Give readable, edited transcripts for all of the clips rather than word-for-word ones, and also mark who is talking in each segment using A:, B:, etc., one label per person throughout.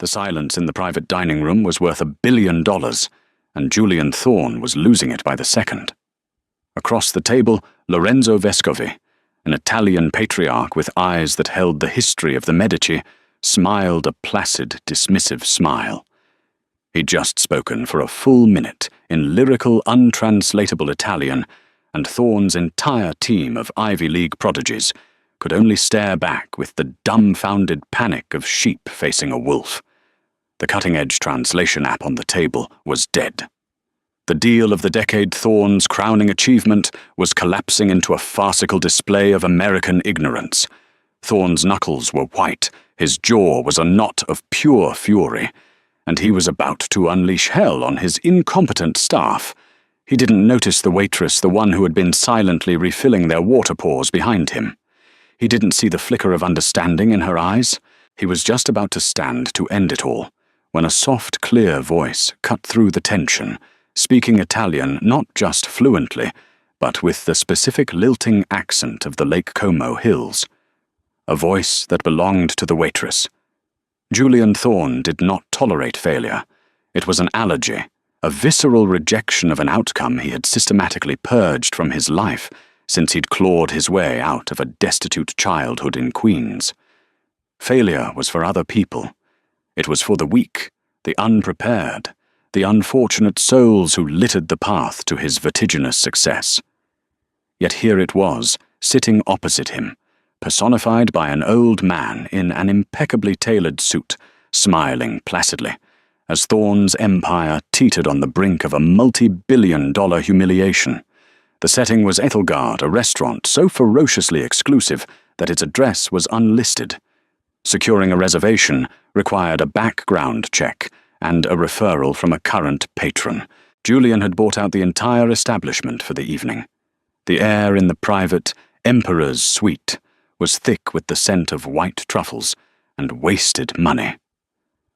A: The silence in the private dining room was worth $1 billion, and Julian Thorne was losing it by the second. Across the table, Lorenzo Vescovi, an Italian patriarch with eyes that held the history of the Medici, smiled a placid, dismissive smile. He'd just spoken for a full minute in lyrical, untranslatable Italian, and Thorne's entire team of Ivy League prodigies could only stare back with the dumbfounded panic of sheep facing a wolf. The cutting-edge translation app on the table was dead. The deal of the decade Thorne's crowning achievement was collapsing into a farcical display of American ignorance. Thorne's knuckles were white, his jaw was a knot of pure fury, and he was about to unleash hell on his incompetent staff. He didn't notice the waitress, the one who had been silently refilling their water pours behind him. He didn't see the flicker of understanding in her eyes. He was just about to stand to end it all, when a soft, clear voice cut through the tension, speaking Italian not just fluently, but with the specific lilting accent of the Lake Como hills. A voice that belonged to the waitress. Julian Thorne did not tolerate failure. It was an allergy, a visceral rejection of an outcome he had systematically purged from his life since he'd clawed his way out of a destitute childhood in Queens. Failure was for other people. It was for the weak, the unprepared, the unfortunate souls who littered the path to his vertiginous success. Yet here it was, sitting opposite him, personified by an old man in an impeccably tailored suit, smiling placidly, as Thorne's empire teetered on the brink of a multi-billion-dollar humiliation. The setting was Ethelgard, a restaurant so ferociously exclusive that its address was unlisted. Securing a reservation required a background check and a referral from a current patron. Julian had bought out the entire establishment for the evening. The air in the private Emperor's Suite was thick with the scent of white truffles and wasted money.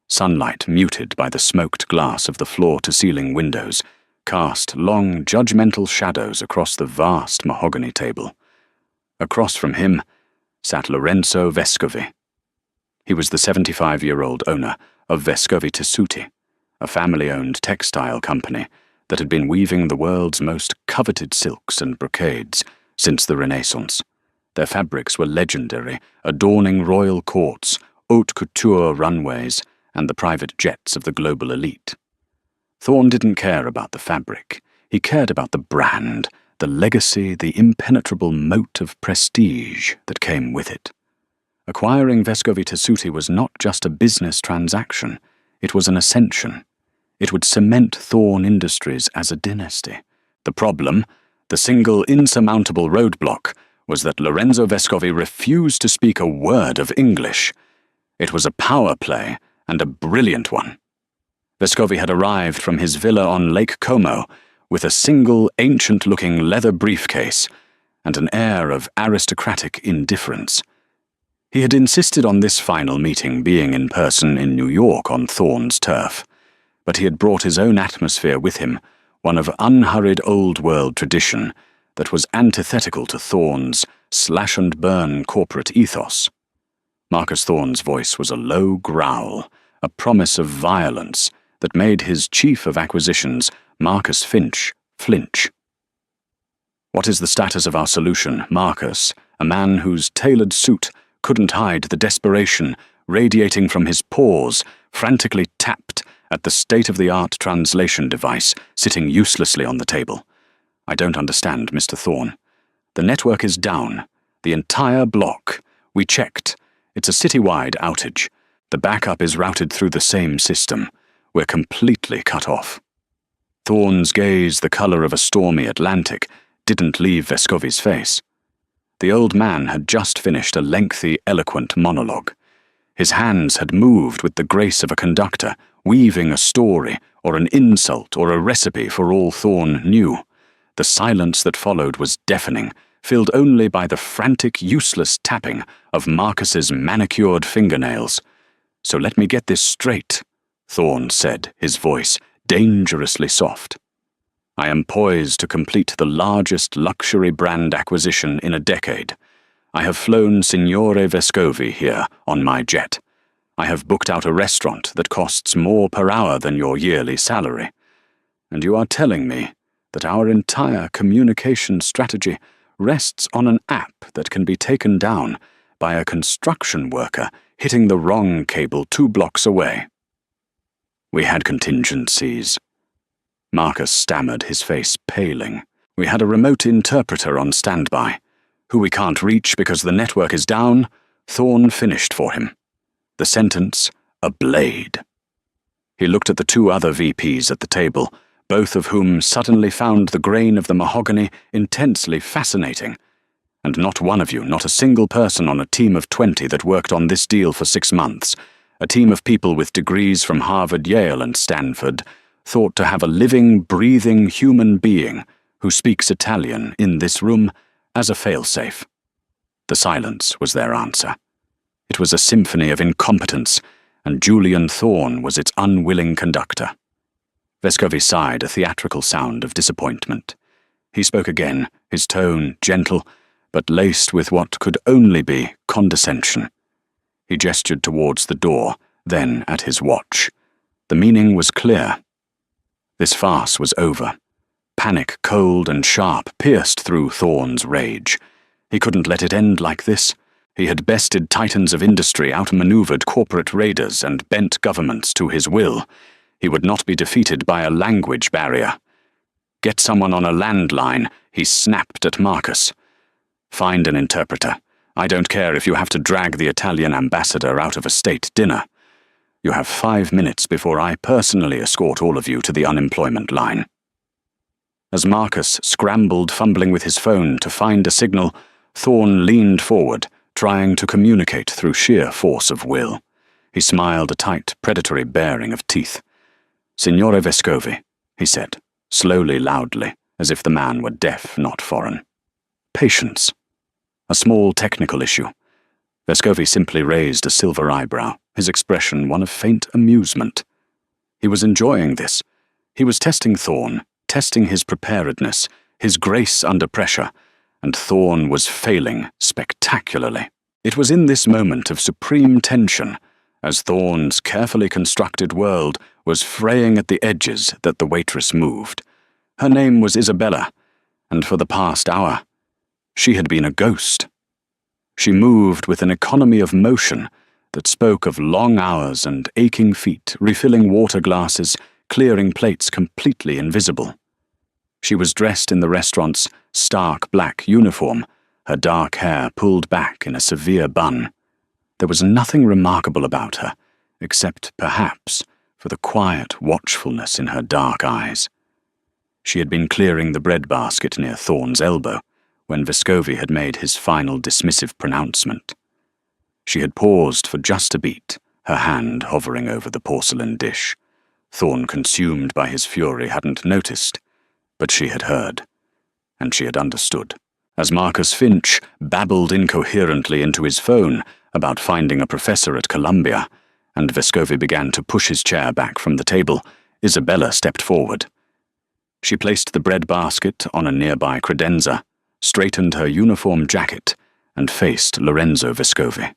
A: Sunlight, muted by the smoked glass of the floor-to-ceiling windows, cast long, judgmental shadows across the vast mahogany table. Across from him sat Lorenzo Vescovi. He was the 75-year-old owner of Vescovi Tessuti, a family-owned textile company that had been weaving the world's most coveted silks and brocades since the Renaissance. Their fabrics were legendary, adorning royal courts, haute couture runways, and the private jets of the global elite. Thorne didn't care about the fabric. He cared about the brand, the legacy, the impenetrable moat of prestige that came with it. Acquiring Vescovi Tessuti was not just a business transaction, it was an ascension. It would cement Thorne Industries as a dynasty. The problem, the single insurmountable roadblock, was that Lorenzo Vescovi refused to speak a word of English. It was a power play, and a brilliant one. Vescovi had arrived from his villa on Lake Como with a single ancient-looking leather briefcase and an air of aristocratic indifference. He had insisted on this final meeting being in person in New York on Thorne's turf, but he had brought his own atmosphere with him, one of unhurried old-world tradition that was antithetical to Thorne's slash-and-burn corporate ethos. Marcus Thorne's voice was a low growl, a promise of violence that made his chief of acquisitions, Marcus Finch, flinch. "What is the status of our solution, Marcus, a man whose tailored suit couldn't hide the desperation radiating from his pores, frantically tapped at the state-of-the-art translation device sitting uselessly on the table? I don't understand, Mr. Thorne. The network is down. The entire block. We checked. It's a citywide outage. The backup is routed through the same system. We're completely cut off." Thorne's gaze, the color of a stormy Atlantic, didn't leave Vescovi's face. The old man had just finished a lengthy, eloquent monologue. His hands had moved with the grace of a conductor, weaving a story, or an insult, or a recipe for all Thorne knew. The silence that followed was deafening, filled only by the frantic, useless tapping of Marcus's manicured fingernails. "So let me get this straight," Thorne said, his voice dangerously soft. "I am poised to complete the largest luxury brand acquisition in a decade. I have flown Signore Vescovi here on my jet. I have booked out a restaurant that costs more per hour than your yearly salary. And you are telling me that our entire communication strategy rests on an app that can be taken down by a construction worker hitting the wrong cable 2 blocks away. We had contingencies. Marcus stammered, his face paling. We had a remote interpreter on standby, who we can't reach because the network is down. Thorne finished for him. The sentence, a blade. He looked at the 2 other VPs at the table, both of whom suddenly found the grain of the mahogany intensely fascinating. And not one of you, not a single person on a team of 20 that worked on this deal for 6 months, a team of people with degrees from Harvard, Yale, and Stanford, thought to have a living, breathing human being who speaks Italian in this room as a failsafe. The silence was their answer. It was a symphony of incompetence, and Julian Thorne was its unwilling conductor. Vescovi sighed, a theatrical sound of disappointment. He spoke again, his tone gentle, but laced with what could only be condescension. He gestured towards the door, then at his watch. The meaning was clear. This farce was over. Panic, cold and sharp, pierced through Thorne's rage. He couldn't let it end like this. He had bested titans of industry, outmaneuvered corporate raiders, and bent governments to his will. He would not be defeated by a language barrier. Get someone on a landline, he snapped at Marcus. Find an interpreter. I don't care if you have to drag the Italian ambassador out of a state dinner. You have 5 minutes before I personally escort all of you to the unemployment line. As Marcus scrambled, fumbling with his phone to find a signal, Thorne leaned forward, trying to communicate through sheer force of will. He smiled, a tight, predatory baring of teeth. Signore Vescovi, he said, slowly, loudly, as if the man were deaf, not foreign. Patience. A small technical issue. Vescovi simply raised a silver eyebrow, his expression one of faint amusement. He was enjoying this. He was testing Thorne, testing his preparedness, his grace under pressure, and Thorne was failing spectacularly. It was in this moment of supreme tension, as Thorne's carefully constructed world was fraying at the edges, that the waitress moved. Her name was Isabella, and for the past hour, she had been a ghost. She moved with an economy of motion that spoke of long hours and aching feet, refilling water glasses, clearing plates completely invisible. She was dressed in the restaurant's stark black uniform, her dark hair pulled back in a severe bun. There was nothing remarkable about her, except, perhaps, for the quiet watchfulness in her dark eyes. She had been clearing the breadbasket near Thorne's elbow when Vescovi had made his final dismissive pronouncement. She had paused for just a beat, her hand hovering over the porcelain dish. Thorne, consumed by his fury, hadn't noticed, but she had heard, and she had understood. As Marcus Finch babbled incoherently into his phone about finding a professor at Columbia, and Vescovi began to push his chair back from the table, Isabella stepped forward. She placed the breadbasket on a nearby credenza, straightened her uniform jacket, and faced Lorenzo Vescovi.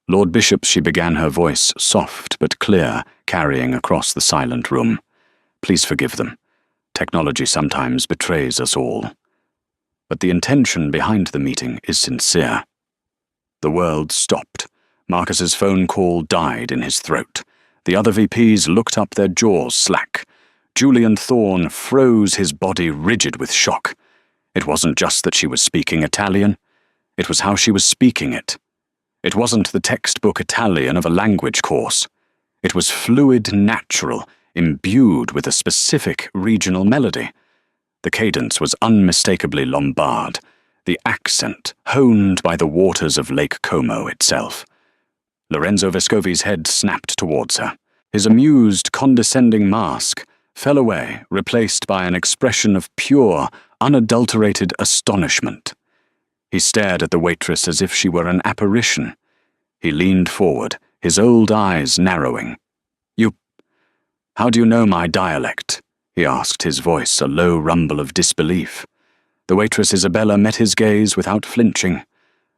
A: Lord Bishop, she began, her voice soft but clear, carrying across the silent room. Please forgive them. Technology sometimes betrays us all. But the intention behind the meeting is sincere. The world stopped. Marcus's phone call died in his throat. The other VPs looked up, their jaws slack. Julian Thorne froze, his body rigid with shock. It wasn't just that she was speaking Italian. It was how she was speaking it. It wasn't the textbook Italian of a language course. It was fluid, natural, imbued with a specific regional melody. The cadence was unmistakably Lombard, the accent honed by the waters of Lake Como itself. Lorenzo Vescovi's head snapped towards her. His amused, condescending mask fell away, replaced by an expression of pure, unadulterated astonishment. He stared at the waitress as if she were an apparition. He leaned forward, his old eyes narrowing. How do you know my dialect? He asked, his voice a low rumble of disbelief. The waitress Isabella met his gaze without flinching.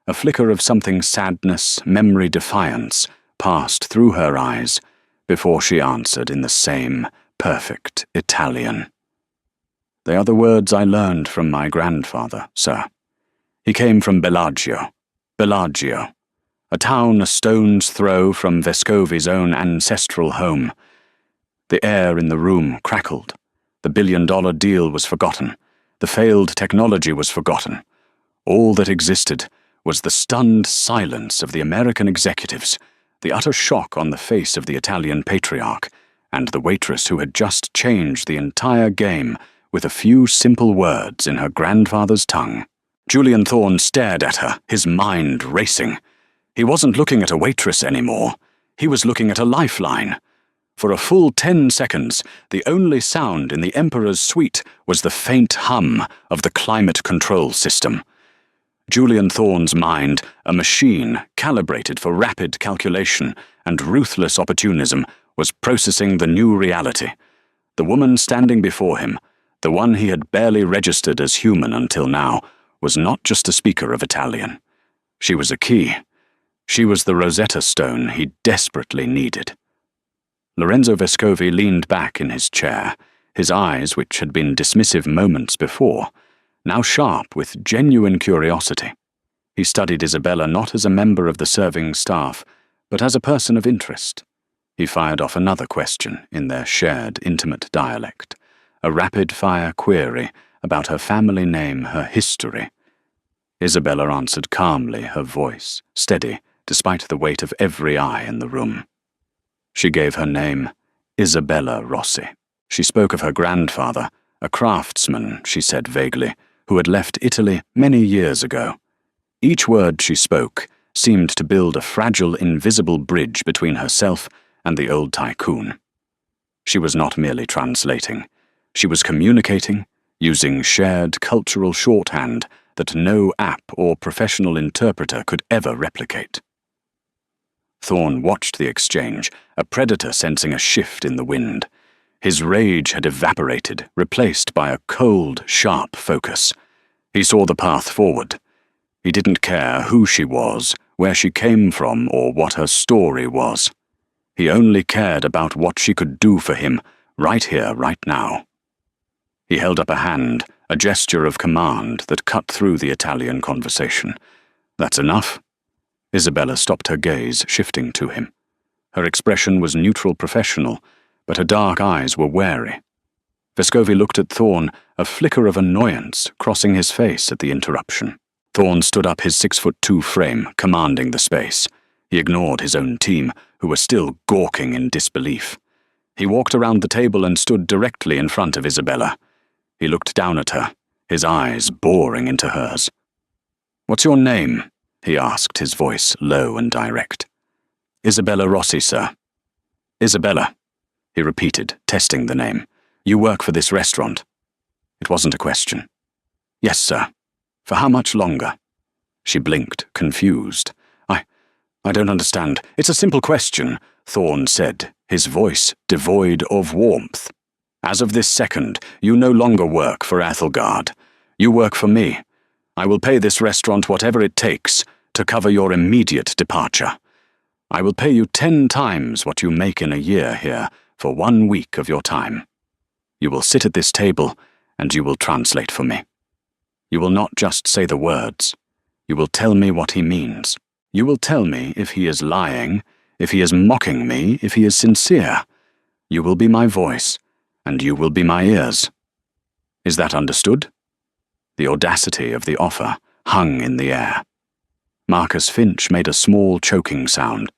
A: A flicker of something sadness, memory defiance, passed through her eyes before she answered in the same perfect Italian. "They are the words I learned from my grandfather, sir. He came from Bellagio, a town a stone's throw from Vescovi's own ancestral home." The air in the room crackled. The billion-dollar deal was forgotten. The failed technology was forgotten. All that existed was the stunned silence of the American executives, the utter shock on the face of the Italian patriarch, and the waitress who had just changed the entire game with a few simple words in her grandfather's tongue. Julian Thorne stared at her, his mind racing. He wasn't looking at a waitress anymore. He was looking at a lifeline. For a full 10 seconds, the only sound in the Emperor's suite was the faint hum of the climate control system. Julian Thorne's mind, a machine calibrated for rapid calculation and ruthless opportunism, was processing the new reality. The woman standing before him, the one he had barely registered as human until now, was not just a speaker of Italian. She was a key. She was the Rosetta Stone he desperately needed. Lorenzo Vescovi leaned back in his chair, his eyes, which had been dismissive moments before, now sharp with genuine curiosity. He studied Isabella not as a member of the serving staff, but as a person of interest. He fired off another question in their shared, intimate dialect, a rapid-fire query about her family name, her history. Isabella answered calmly, her voice steady, despite the weight of every eye in the room. She gave her name, Isabella Rossi. She spoke of her grandfather, a craftsman, she said vaguely, who had left Italy many years ago. Each word she spoke seemed to build a fragile, invisible bridge between herself and the old tycoon. She was not merely translating. She was communicating, using shared cultural shorthand that no app or professional interpreter could ever replicate. Thorne watched the exchange, a predator sensing a shift in the wind. His rage had evaporated, replaced by a cold, sharp focus. He saw the path forward. He didn't care who she was, where she came from, or what her story was. He only cared about what she could do for him, right here, right now. He held up a hand, a gesture of command that cut through the Italian conversation. "That's enough." Isabella stopped her gaze, shifting to him. Her expression was neutral professional, but her dark eyes were wary. Vescovi looked at Thorne, a flicker of annoyance crossing his face at the interruption. Thorne stood up his 6'2" frame, commanding the space. He ignored his own team, who were still gawking in disbelief. He walked around the table and stood directly in front of Isabella. He looked down at her, his eyes boring into hers. "What's your name?" he asked, his voice low and direct. "Isabella Rossi, sir." "Isabella," he repeated, testing the name. "You work for this restaurant?" It wasn't a question. "Yes, sir." "For how much longer?" She blinked, confused. I don't understand. It's a simple question," Thorne said, his voice devoid of warmth. "As of this second, you no longer work for Ethelgard. You work for me. I will pay this restaurant whatever it takes to cover your immediate departure. I will pay you 10 times what you make in a year here for 1 week of your time. You will sit at this table and you will translate for me. You will not just say the words. You will tell me what he means. You will tell me if he is lying, if he is mocking me, if he is sincere. You will be my voice, and you will be my ears. Is that understood?" The audacity of the offer hung in the air. Marcus Finch made a small choking sound.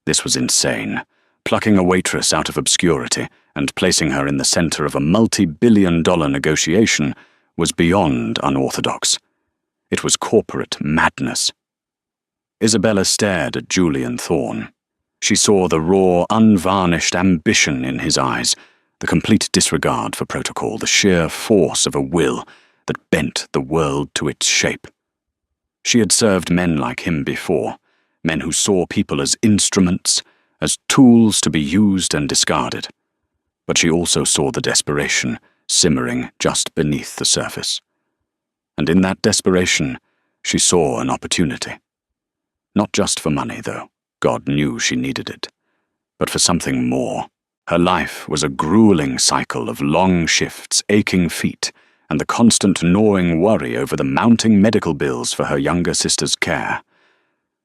A: This was insane. Plucking a waitress out of obscurity and placing her in the center of a multi-billion-dollar negotiation was beyond unorthodox. It was corporate madness. Isabella stared at Julian Thorne. She saw the raw, unvarnished ambition in his eyes, the complete disregard for protocol, the sheer force of a will that bent the world to its shape. She had served men like him before, men who saw people as instruments, as tools to be used and discarded. But she also saw the desperation simmering just beneath the surface. And in that desperation, she saw an opportunity. Not just for money, though. God knew she needed it. But for something more. Her life was a grueling cycle of long shifts, aching feet, and the constant gnawing worry over the mounting medical bills for her younger sister's care.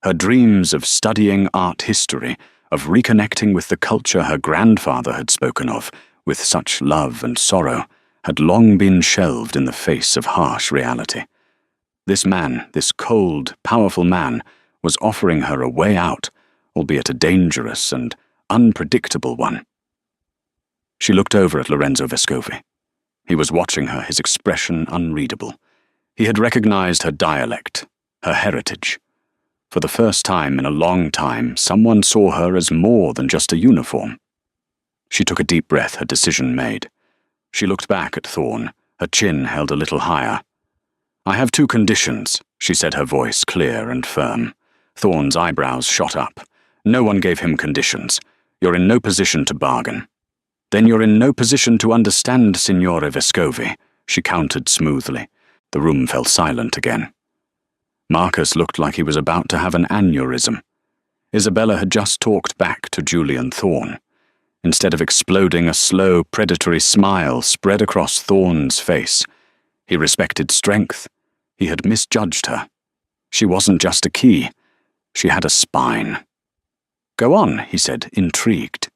A: Her dreams of studying art history, of reconnecting with the culture her grandfather had spoken of, with such love and sorrow, had long been shelved in the face of harsh reality. This man, this cold, powerful man, was offering her a way out, albeit a dangerous and unpredictable one. She looked over at Lorenzo Vescovi. He was watching her, his expression unreadable. He had recognized her dialect, her heritage. For the first time in a long time, someone saw her as more than just a uniform. She took a deep breath, her decision made. She looked back at Thorne, her chin held a little higher. "I have 2 conditions," she said, her voice clear and firm. Thorne's eyebrows shot up. No one gave him conditions. You're in no position to bargain. Then you're in no position to understand, Signore Vescovi, she countered smoothly. The room fell silent again. Marcus looked like he was about to have an aneurysm. Isabella had just talked back to Julian Thorne. Instead of exploding, a slow, predatory smile spread across Thorne's face. He respected strength. He had misjudged her. She wasn't just a key. She had a spine. "Go on," he said, intrigued.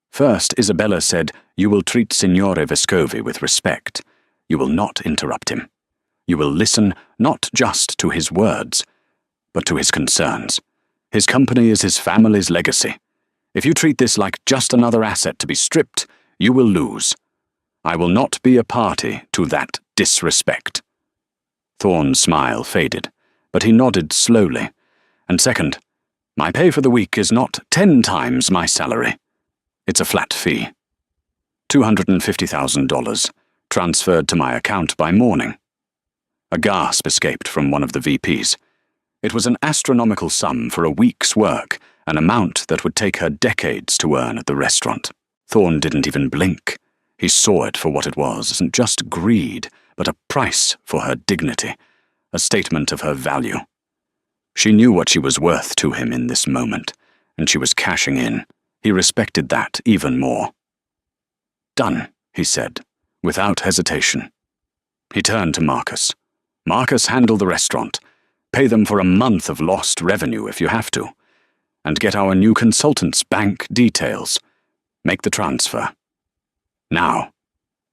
A: First, Isabella said, "You will treat Signore Vescovi with respect. You will not interrupt him. You will listen not just to his words, but to his concerns. His company is his family's legacy. If you treat this like just another asset to be stripped, you will lose. I will not be a party to that disrespect." Thorne's smile faded, but he nodded slowly. "And second, my pay for the week is not 10 times my salary. It's a flat fee. $250,000, transferred to my account by morning." A gasp escaped from one of the VPs. It was an astronomical sum for a week's work, an amount that would take her decades to earn at the restaurant. Thorne didn't even blink. He saw it for what it was, isn't just greed, but a price for her dignity, a statement of her value. She knew what she was worth to him in this moment, and she was cashing in. He respected that even more. "Done," he said, without hesitation. He turned to Marcus. "Marcus, handle the restaurant. Pay them for a month of lost revenue if you have to. And get our new consultant's bank details. Make the transfer. Now."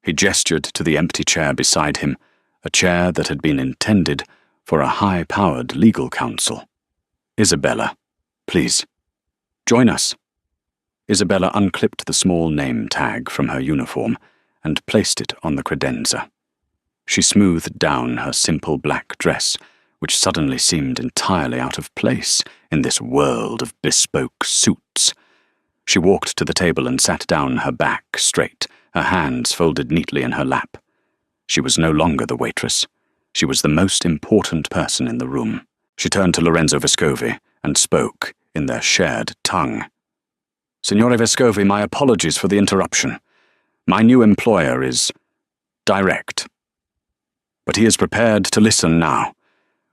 A: He gestured to the empty chair beside him, a chair that had been intended for a high-powered legal counsel. "Isabella, please, join us." Isabella unclipped the small name tag from her uniform and placed it on the credenza. She smoothed down her simple black dress, which suddenly seemed entirely out of place in this world of bespoke suits. She walked to the table and sat down, her back straight, her hands folded neatly in her lap. She was no longer the waitress. She was the most important person in the room. She turned to Lorenzo Vescovi and spoke in their shared tongue. "Signore Vescovi, my apologies for the interruption. My new employer is direct. But he is prepared to listen now.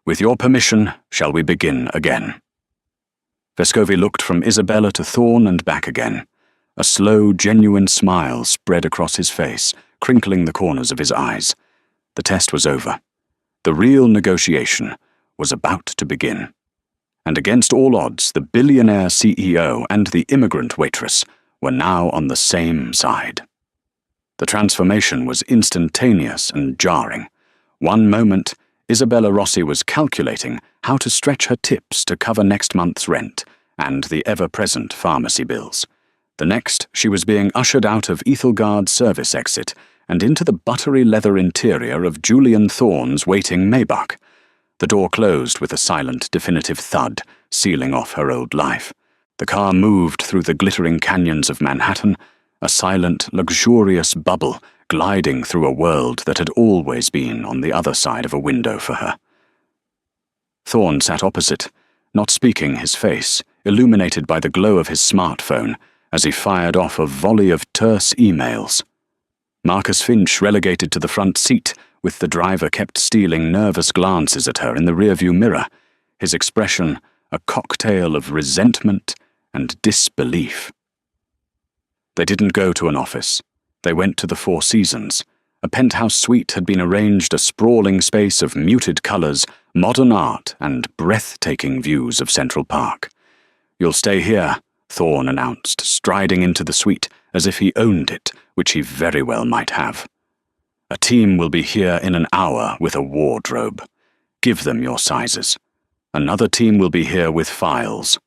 A: With your permission, shall we begin again?" Vescovi looked from Isabella to Thorne and back again. A slow, genuine smile spread across his face, crinkling the corners of his eyes. The test was over. The real negotiation was about to begin. And against all odds, the billionaire CEO and the immigrant waitress were now on the same side. The transformation was instantaneous and jarring. One moment, Isabella Rossi was calculating how to stretch her tips to cover next month's rent and the ever-present pharmacy bills. The next, she was being ushered out of Ethelgard's service exit and into the buttery leather interior of Julian Thorne's waiting Maybach. The door closed with a silent, definitive thud, sealing off her old life. The car moved through the glittering canyons of Manhattan, a silent, luxurious bubble gliding through a world that had always been on the other side of a window for her. Thorne sat opposite, not speaking, his face illuminated by the glow of his smartphone as he fired off a volley of terse emails. Marcus Finch relegated to the front seat, with the driver kept stealing nervous glances at her in the rearview mirror, his expression a cocktail of resentment and disbelief. They didn't go to an office. They went to the Four Seasons. A penthouse suite had been arranged a sprawling space of muted colours, modern art, and breathtaking views of Central Park. "You'll stay here," Thorne announced, striding into the suite as if he owned it, which he very well might have. "A team will be here in an hour with a wardrobe. Give them your sizes. Another team will be here with files.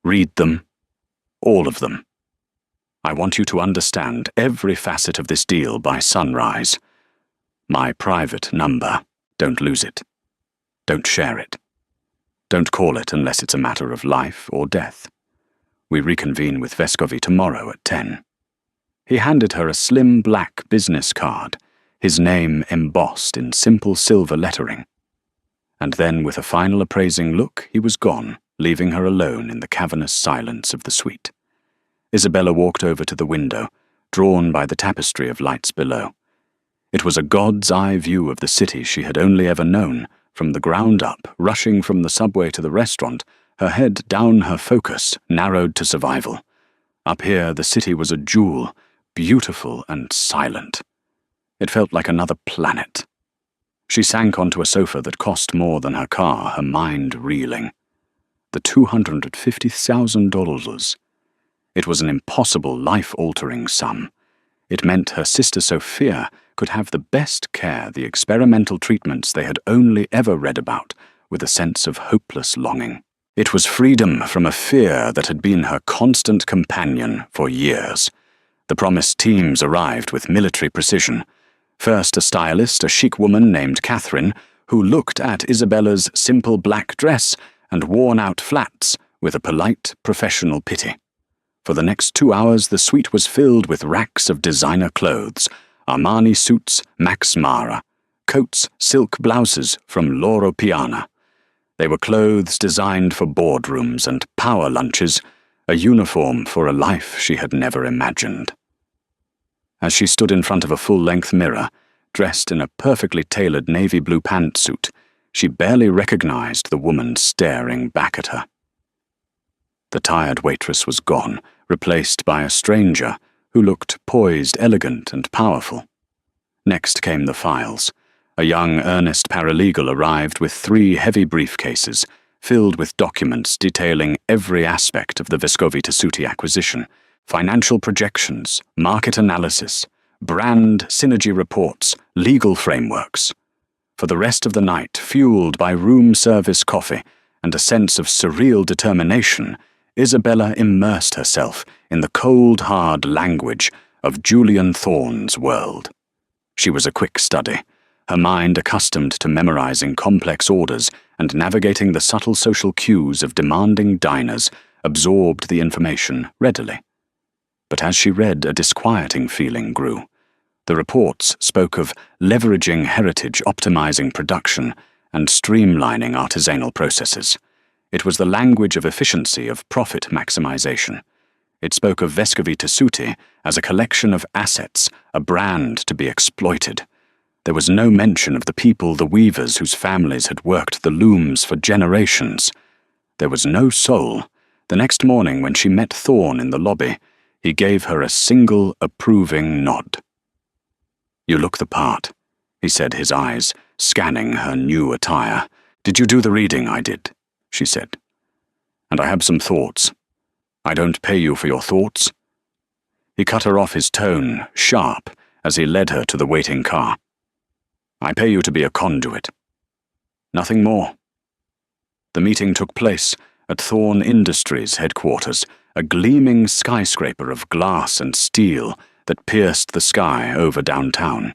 A: Read them. All of them. I want you to understand every facet of this deal by sunrise. My private number. Don't lose it. Don't share it. Don't call it unless it's a matter of life or death. We reconvene with Vescovi tomorrow at 10. He handed her a slim black business card, his name embossed in simple silver lettering. And then, with a final appraising look, he was gone, leaving her alone in the cavernous silence of the suite. Isabella walked over to the window, drawn by the tapestry of lights below. It was a god's-eye view of the city she had only ever known, from the ground up, rushing from the subway to the restaurant, her head down, her focus narrowed to survival. Up here, the city was a jewel, beautiful and silent. It felt like another planet. She sank onto a sofa that cost more than her car, her mind reeling. The $250,000. It was an impossible, life-altering sum. It meant her sister Sophia could have the best care, the experimental treatments they had only ever read about, with a sense of hopeless longing. It was freedom from a fear that had been her constant companion for years. The promised teams arrived with military precision. First a stylist, a chic woman named Catherine, who looked at Isabella's simple black dress and worn-out flats with a polite, professional pity. For the next 2 hours, the suite was filled with racks of designer clothes, Armani suits, Max Mara, coats, silk blouses from Loro Piana. They were clothes designed for boardrooms and power lunches, a uniform for a life she had never imagined. As she stood in front of a full-length mirror, dressed in a perfectly tailored navy blue pantsuit, she barely recognized the woman staring back at her. The tired waitress was gone, replaced by a stranger who looked poised, elegant, and powerful. Next came the files. A young, earnest paralegal arrived with 3 heavy briefcases, filled with documents detailing every aspect of the Vescovi Tessuti acquisition: financial projections, market analysis, brand synergy reports, legal frameworks. For the rest of the night, fueled by room service coffee and a sense of surreal determination, Isabella immersed herself in the cold, hard language of Julian Thorne's world. She was a quick study, her mind accustomed to memorizing complex orders and navigating the subtle social cues of demanding diners, absorbed the information readily. But as she read, a disquieting feeling grew. The reports spoke of leveraging heritage, optimizing production, and streamlining artisanal processes. It was the language of efficiency, of profit maximization. It spoke of Vescovi Tessuti as a collection of assets, a brand to be exploited. There was no mention of the people, the weavers whose families had worked the looms for generations. There was no soul. The next morning, when she met Thorne in the lobby, he gave her a single approving nod. "You look the part," he said, his eyes scanning her new attire. "Did you do the reading I did?" she said. "And I have some thoughts. I don't pay you for your thoughts." He cut her off, his tone sharp, as he led her to the waiting car. "I pay you to be a conduit. Nothing more." The meeting took place at Thorne Industries headquarters, a gleaming skyscraper of glass and steel that pierced the sky over downtown.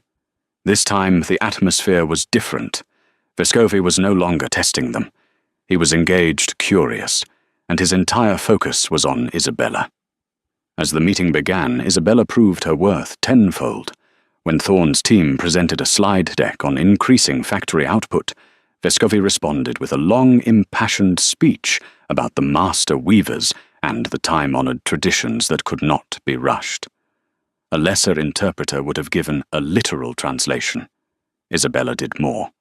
A: This time the atmosphere was different. Vescovi was no longer testing them. He was engaged, curious, and his entire focus was on Isabella. As the meeting began, Isabella proved her worth tenfold. When Thorne's team presented a slide deck on increasing factory output, Vescovi responded with a long, impassioned speech about the master weavers and the time-honored traditions that could not be rushed. A lesser interpreter would have given a literal translation. Isabella did more.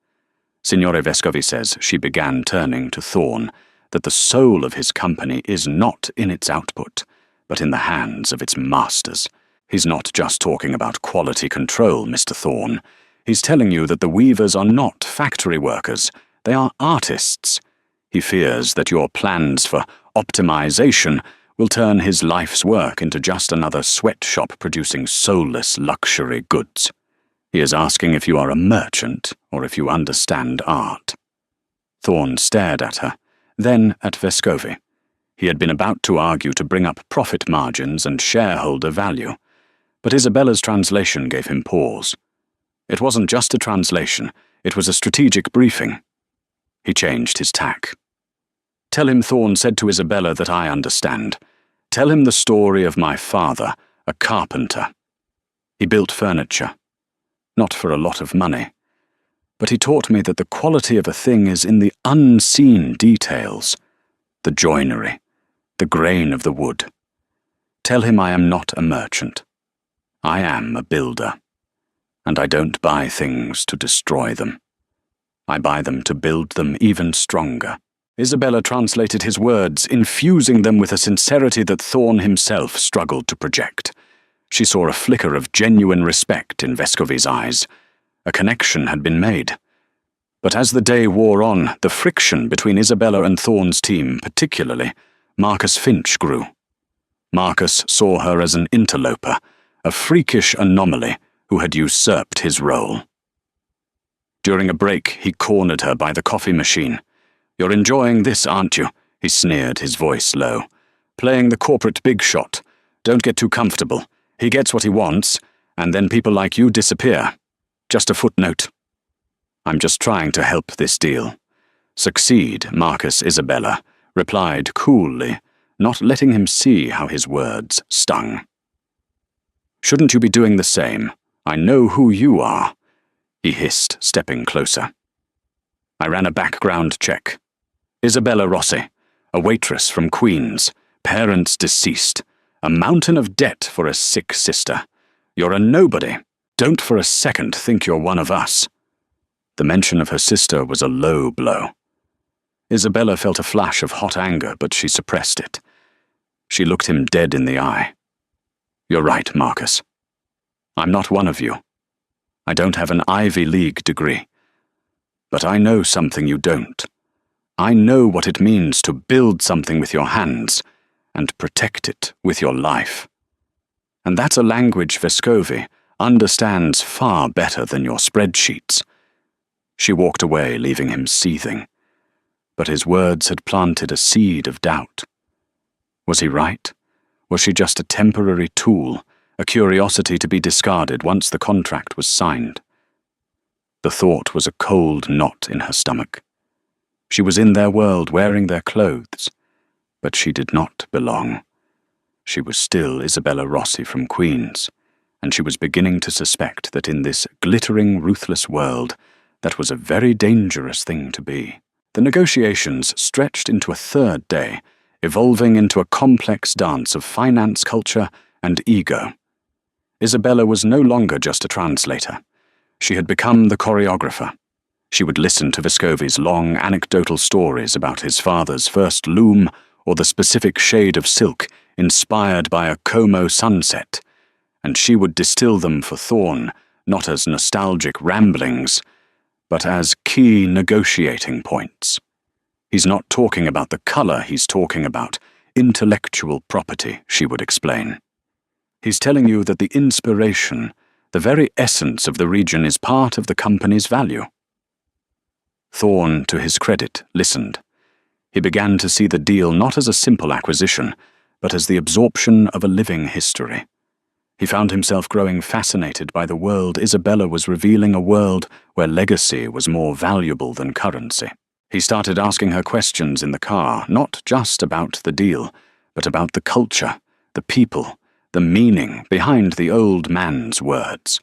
A: "Signore Vescovi says," she began, turning to Thorne, that the soul of his company is not in its output, but in the hands of its masters. He's not just talking about quality control, Mr. Thorne. He's telling you that the weavers are not factory workers, they are artists. He fears that your plans for optimization will turn his life's work into just another sweatshop producing soulless luxury goods. He is asking if you are a merchant or if you understand art. Thorne stared at her, then at Vescovi. He had been about to argue to bring up profit margins and shareholder value, but Isabella's translation gave him pause. It wasn't just a translation, it was a strategic briefing. He changed his tack. Tell him Thorne said to Isabella that I understand. Tell him the story of my father, a carpenter. He built furniture. Not for a lot of money. But he taught me that the quality of a thing is in the unseen details. The joinery, the grain of the wood. Tell him I am not a merchant. I am a builder. And I don't buy things to destroy them. I buy them to build them even stronger. Isabella translated his words, infusing them with a sincerity that Thorne himself struggled to project. She saw a flicker of genuine respect in Vescovi's eyes. A connection had been made. But as the day wore on, the friction between Isabella and Thorne's team, particularly, Marcus Finch, grew. Marcus saw her as an interloper, a freakish anomaly who had usurped his role. During a break, he cornered her by the coffee machine. "You're enjoying this, aren't you?" he sneered, his voice low. "Playing the corporate big shot. Don't get too comfortable. He gets what he wants, and then people like you disappear. Just a footnote. I'm just trying to help this deal." "Succeed, Marcus Isabella," replied coolly, not letting him see how his words stung. "Shouldn't you be doing the same? I know who you are," he hissed, stepping closer. I ran a background check. Isabella Rossi, a waitress from Queens, parents deceased, a mountain of debt for a sick sister. You're a nobody. Don't for a second think you're one of us. The mention of her sister was a low blow. Isabella felt a flash of hot anger, but she suppressed it. She looked him dead in the eye. "You're right, Marcus. I'm not one of you. I don't have an Ivy League degree. But I know something you don't. I know what it means to build something with your hands and protect it with your life. And that's a language Vescovi understands far better than your spreadsheets." She walked away, leaving him seething. But his words had planted a seed of doubt. Was he right? Was she just a temporary tool, a curiosity to be discarded once the contract was signed? The thought was a cold knot in her stomach. She was in their world wearing their clothes, but she did not belong. She was still Isabella Rossi from Queens, and she was beginning to suspect that in this glittering, ruthless world, that was a very dangerous thing to be. The negotiations stretched into a third day, evolving into a complex dance of finance culture and ego. Isabella was no longer just a translator. She had become the choreographer. She would listen to Vescovi's long anecdotal stories about his father's first loom or the specific shade of silk inspired by a Como sunset, and she would distill them for Thorne, not as nostalgic ramblings, but as key negotiating points. He's not talking about the color, he's talking about intellectual property, she would explain. He's telling you that the inspiration, the very essence of the region, is part of the company's value. Thorne, to his credit, listened. He began to see the deal not as a simple acquisition, but as the absorption of a living history. He found himself growing fascinated by the world Isabella was revealing, a world where legacy was more valuable than currency. He started asking her questions in the car, not just about the deal, but about the culture, the people, the meaning behind the old man's words.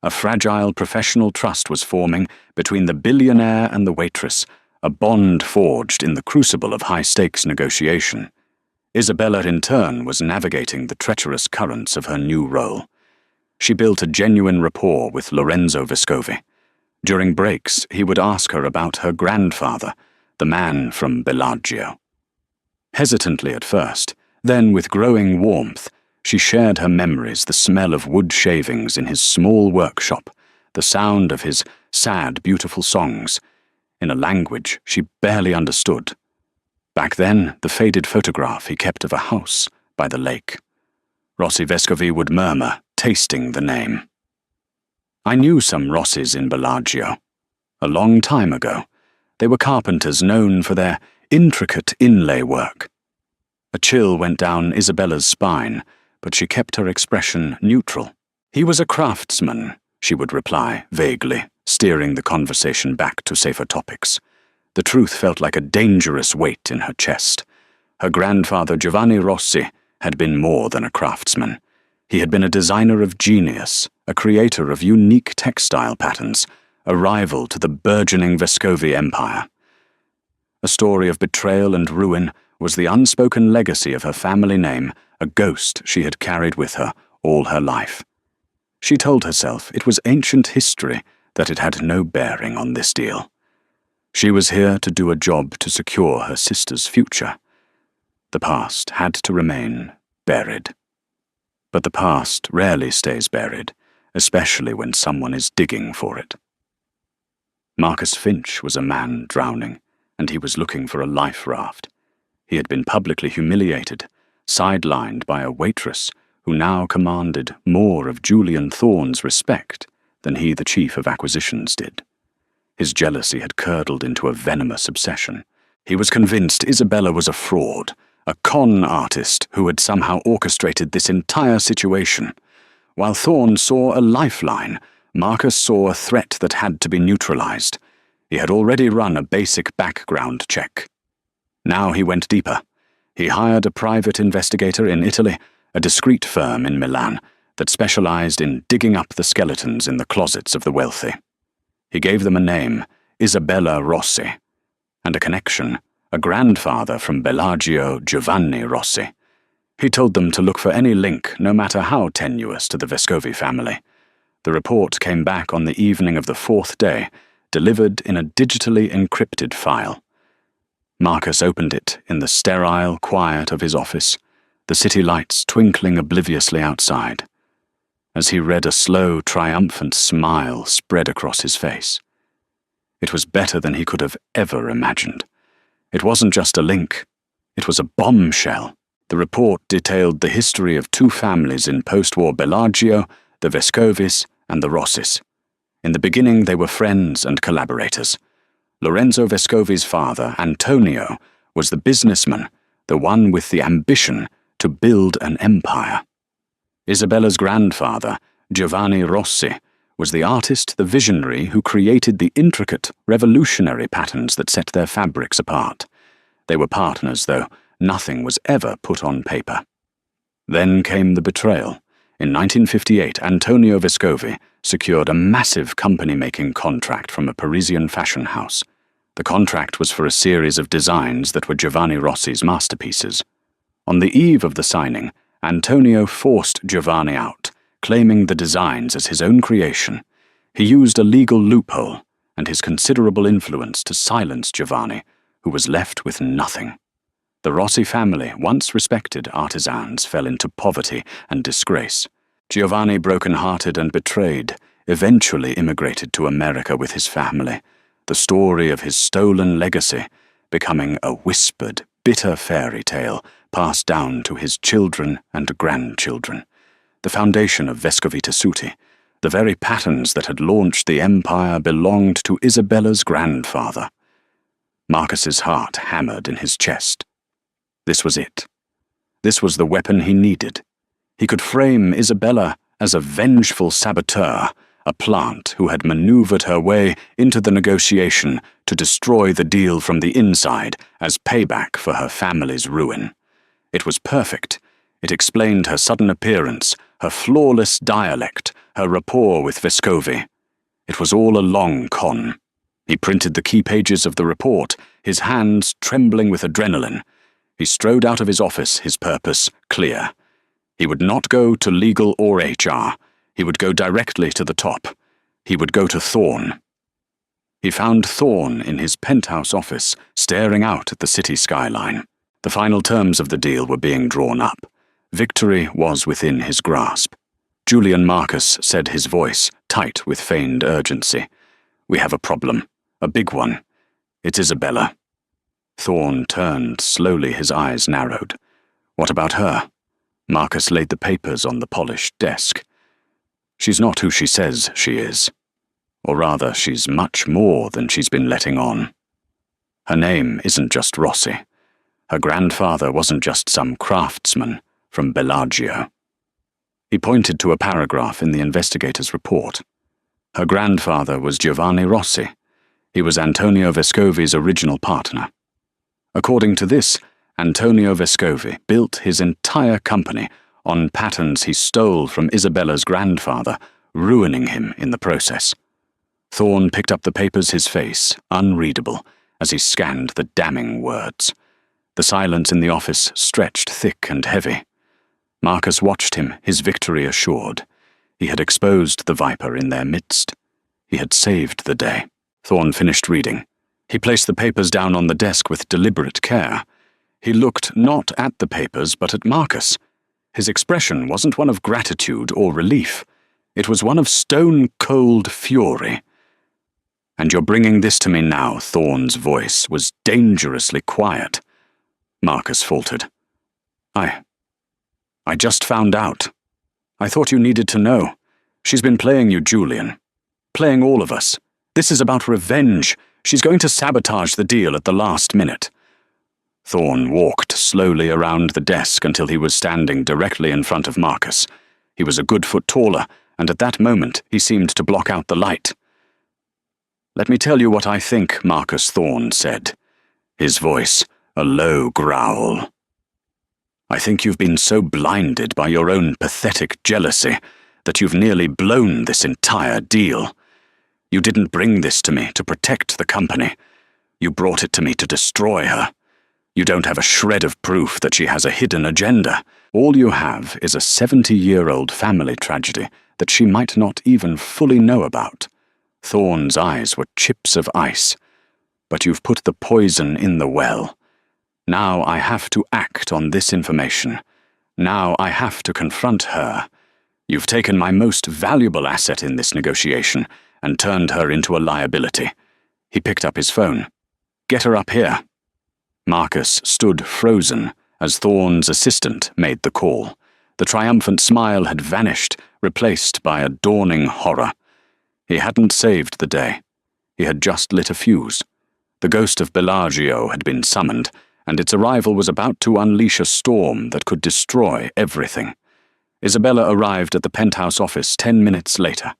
A: A fragile professional trust was forming between the billionaire and the waitress, a bond forged in the crucible of high-stakes negotiation. Isabella, in turn, was navigating the treacherous currents of her new role. She built a genuine rapport with Lorenzo Vescovi. During breaks, he would ask her about her grandfather, the man from Bellagio. Hesitantly at first, then with growing warmth, she shared her memories, the smell of wood shavings in his small workshop, the sound of his sad, beautiful songs, in a language she barely understood. Back then, the faded photograph he kept of a house by the lake. Rossi Vescovi would murmur, tasting the name. I knew some Rossis in Bellagio. A long time ago, they were carpenters known for their intricate inlay work. A chill went down Isabella's spine, but she kept her expression neutral. He was a craftsman, she would reply vaguely, steering the conversation back to safer topics. The truth felt like a dangerous weight in her chest. Her grandfather Giovanni Rossi had been more than a craftsman. He had been a designer of genius, a creator of unique textile patterns, a rival to the burgeoning Vescovi empire. A story of betrayal and ruin was the unspoken legacy of her family name, a ghost she had carried with her all her life. She told herself it was ancient history, that it had no bearing on this deal. She was here to do a job to secure her sister's future. The past had to remain buried. But the past rarely stays buried, especially when someone is digging for it. Marcus Finch was a man drowning, and he was looking for a life raft. He had been publicly humiliated, sidelined by a waitress who now commanded more of Julian Thorne's respect than he, the chief of acquisitions, did. His jealousy had curdled into a venomous obsession. He was convinced Isabella was a fraud, a con artist who had somehow orchestrated this entire situation. While Thorne saw a lifeline, Marcus saw a threat that had to be neutralized. He had already run a basic background check. Now he went deeper. He hired a private investigator in Italy, a discreet firm in Milan that specialized in digging up the skeletons in the closets of the wealthy. He gave them a name, Isabella Rossi, and a connection, a grandfather from Bellagio, Giovanni Rossi. He told them to look for any link, no matter how tenuous, to the Vescovi family. The report came back on the evening of the fourth day, delivered in a digitally encrypted file. Marcus opened it in the sterile quiet of his office, the city lights twinkling obliviously outside. As he read, a slow, triumphant smile spread across his face. It was better than he could have ever imagined. It wasn't just a link. It was a bombshell. The report detailed the history of two families in post-war Bellagio, the Vescovis and the Rossis. In the beginning, they were friends and collaborators. Lorenzo Vescovi's father, Antonio, was the businessman, the one with the ambition to build an empire. Isabella's grandfather, Giovanni Rossi, was the artist, the visionary who created the intricate, revolutionary patterns that set their fabrics apart. They were partners, though nothing was ever put on paper. Then came the betrayal. In 1958, Antonio Vescovi secured a massive company-making contract from a Parisian fashion house. The contract was for a series of designs that were Giovanni Rossi's masterpieces. On the eve of the signing, Antonio forced Giovanni out, claiming the designs as his own creation. He used a legal loophole and his considerable influence to silence Giovanni, who was left with nothing. The Rossi family, once respected artisans, fell into poverty and disgrace. Giovanni, broken-hearted and betrayed, eventually immigrated to America with his family, the story of his stolen legacy becoming a whispered, bitter fairy tale passed down to his children and grandchildren. The foundation of Vescovi Tessuti, the very patterns that had launched the empire, belonged to Isabella's grandfather. Marcus's heart hammered in his chest. This was it. This was the weapon he needed. He could frame Isabella as a vengeful saboteur, a plant who had maneuvered her way into the negotiation to destroy the deal from the inside as payback for her family's ruin. It was perfect. It explained her sudden appearance, her flawless dialect, her rapport with Vescovi. It was all a long con. He printed the key pages of the report, his hands trembling with adrenaline. He strode out of his office, his purpose clear. He would not go to legal or HR. He would go directly to the top. He would go to Thorne. He found Thorne in his penthouse office, staring out at the city skyline. The final terms of the deal were being drawn up. Victory was within his grasp. Julian Marcus said, his voice tight with feigned urgency. "We have a problem. A big one. It's Isabella." Thorne turned slowly, his eyes narrowed. "What about her?" Marcus laid the papers on the polished desk. "She's not who she says she is. Or rather, she's much more than she's been letting on. Her name isn't just Rossi. Her grandfather wasn't just some craftsman from Bellagio." He pointed to a paragraph in the investigator's report. Her grandfather was Giovanni Rossi. He was Antonio Vescovi's original partner. According to this, Antonio Vescovi built his entire company on patterns he stole from Isabella's grandfather, ruining him in the process. Thorne picked up the papers, his face unreadable, as he scanned the damning words. The silence in the office stretched thick and heavy. Marcus watched him, his victory assured. He had exposed the viper in their midst. He had saved the day. Thorne finished reading. He placed the papers down on the desk with deliberate care. He looked not at the papers, but at Marcus. His expression wasn't one of gratitude or relief. It was one of stone-cold fury. "And you're bringing this to me now," Thorne's voice was dangerously quiet. Marcus faltered. I just found out. I thought you needed to know. She's been playing you, Julian. Playing all of us. This is about revenge. She's going to sabotage the deal at the last minute." Thorne walked slowly around the desk until he was standing directly in front of Marcus. He was a good foot taller, and at that moment he seemed to block out the light. "Let me tell you what I think," Marcus Thorne said, his voice a low growl. "I think you've been so blinded by your own pathetic jealousy that you've nearly blown this entire deal. You didn't bring this to me to protect the company. You brought it to me to destroy her. You don't have a shred of proof that she has a hidden agenda. All you have is a 70-year-old family tragedy that she might not even fully know about." Thorne's eyes were chips of ice. "But you've put the poison in the well. Now I have to act on this information. Now I have to confront her. You've taken my most valuable asset in this negotiation and turned her into a liability." He picked up his phone. "Get her up here." Marcus stood frozen as Thorne's assistant made the call. The triumphant smile had vanished, replaced by a dawning horror. He hadn't saved the day. He had just lit a fuse. The ghost of Bellagio had been summoned, and its arrival was about to unleash a storm that could destroy everything. Isabella arrived at the penthouse office 10 minutes later.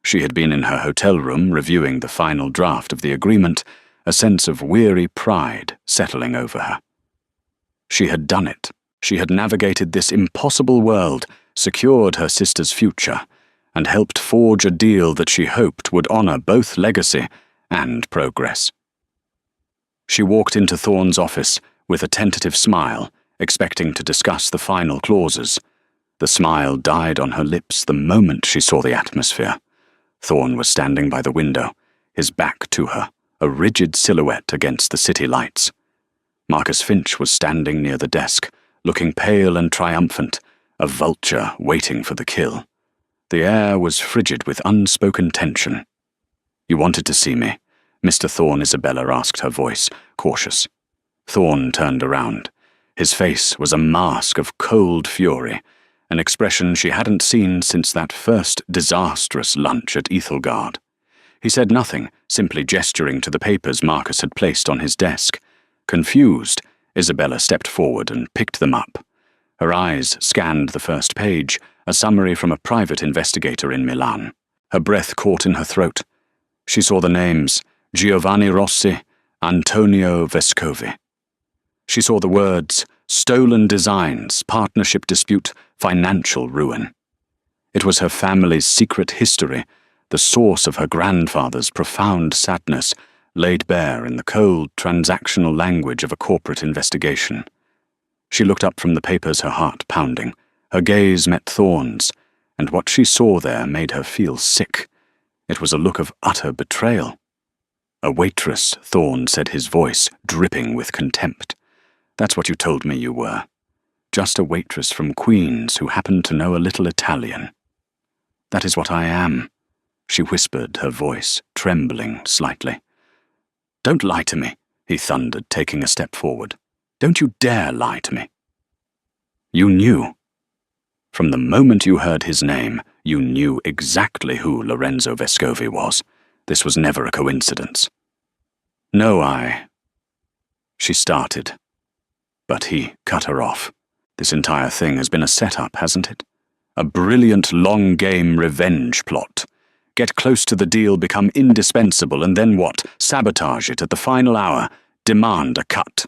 A: She had been in her hotel room reviewing the final draft of the agreement, a sense of weary pride settling over her. She had done it. She had navigated this impossible world, secured her sister's future, and helped forge a deal that she hoped would honor both legacy and progress. She walked into Thorne's office with a tentative smile, expecting to discuss the final clauses. The smile died on her lips the moment she saw the atmosphere. Thorne was standing by the window, his back to her, a rigid silhouette against the city lights. Marcus Finch was standing near the desk, looking pale and triumphant, a vulture waiting for the kill. The air was frigid with unspoken tension. "You wanted to see me?" Mr. Thorne, Isabella asked, her voice cautious. Thorne turned around. His face was a mask of cold fury, an expression she hadn't seen since that first disastrous lunch at Ethelgard. He said nothing, simply gesturing to the papers Marcus had placed on his desk. Confused, Isabella stepped forward and picked them up. Her eyes scanned the first page, a summary from a private investigator in Milan. Her breath caught in her throat. She saw the names Giovanni Rossi, Antonio Vescovi. She saw the words stolen designs, partnership dispute, financial ruin. It was her family's secret history, the source of her grandfather's profound sadness, laid bare in the cold, transactional language of a corporate investigation. She looked up from the papers, her heart pounding. Her gaze met Thorne's, and what she saw there made her feel sick. It was a look of utter betrayal. A waitress, Thorne said, his voice dripping with contempt. That's what you told me you were. Just a waitress from Queens who happened to know a little Italian. That is what I am, she whispered, her voice trembling slightly. Don't lie to me, he thundered, taking a step forward. Don't you dare lie to me. You knew. From the moment you heard his name, you knew exactly who Lorenzo Vescovi was. This was never a coincidence. No, She started, but he cut her off. This entire thing has been a setup, hasn't it? A brilliant long-game revenge plot. Get close to the deal, become indispensable, and then what? Sabotage it at the final hour, demand a cut.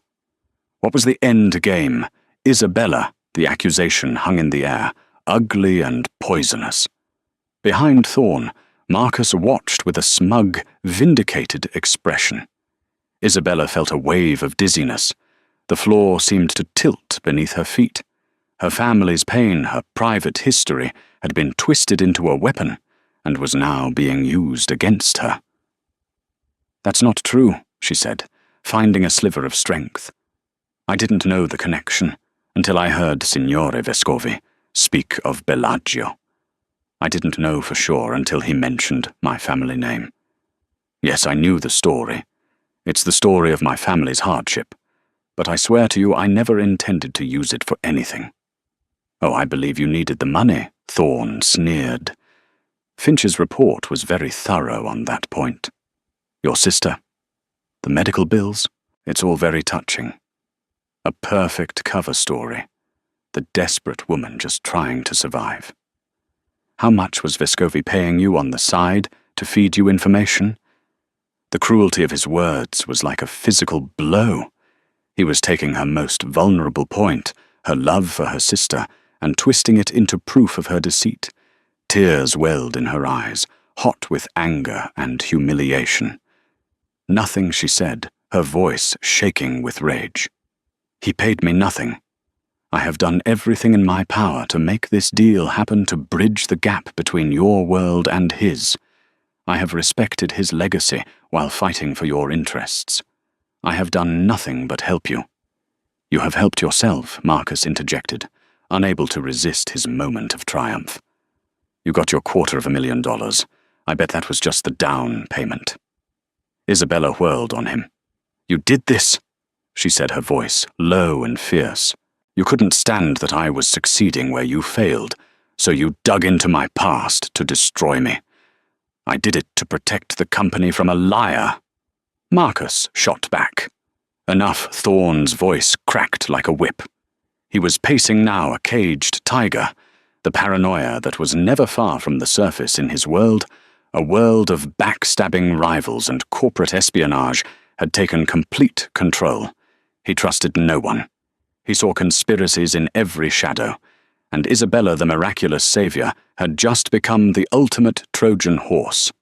A: What was the end game? Isabella, the accusation hung in the air, ugly and poisonous. Behind Thorne, Marcus watched with a smug, vindicated expression. Isabella felt a wave of dizziness. The floor seemed to tilt beneath her feet. Her family's pain, her private history, had been twisted into a weapon and was now being used against her. That's not true, she said, finding a sliver of strength. I didn't know the connection until I heard Signore Vescovi speak of Bellagio. I didn't know for sure until he mentioned my family name. Yes, I knew the story. It's the story of my family's hardship. But I swear to you I never intended to use it for anything. Oh, I believe you needed the money, Thorne sneered. Finch's report was very thorough on that point. Your sister, the medical bills, it's all very touching. A perfect cover story. The desperate woman just trying to survive. How much was Vescovi paying you on the side to feed you information? The cruelty of his words was like a physical blow. He was taking her most vulnerable point, her love for her sister, and twisting it into proof of her deceit. Tears welled in her eyes, hot with anger and humiliation. Nothing she said, her voice shaking with rage. He paid me nothing. I have done everything in my power to make this deal happen, to bridge the gap between your world and his. I have respected his legacy while fighting for your interests. I have done nothing but help you. You have helped yourself, Marcus interjected, unable to resist his moment of triumph. You got your $250,000. I bet that was just the down payment. Isabella whirled on him. You did this, she said, her voice low and fierce. You couldn't stand that I was succeeding where you failed, so you dug into my past to destroy me. I did it to protect the company from a liar. Marcus shot back. Enough. Thorne's voice cracked like a whip. He was pacing now, a caged tiger. The paranoia that was never far from the surface in his world, a world of backstabbing rivals and corporate espionage, had taken complete control. He trusted no one. He saw conspiracies in every shadow, and Isabella, the miraculous savior, had just become the ultimate Trojan horse.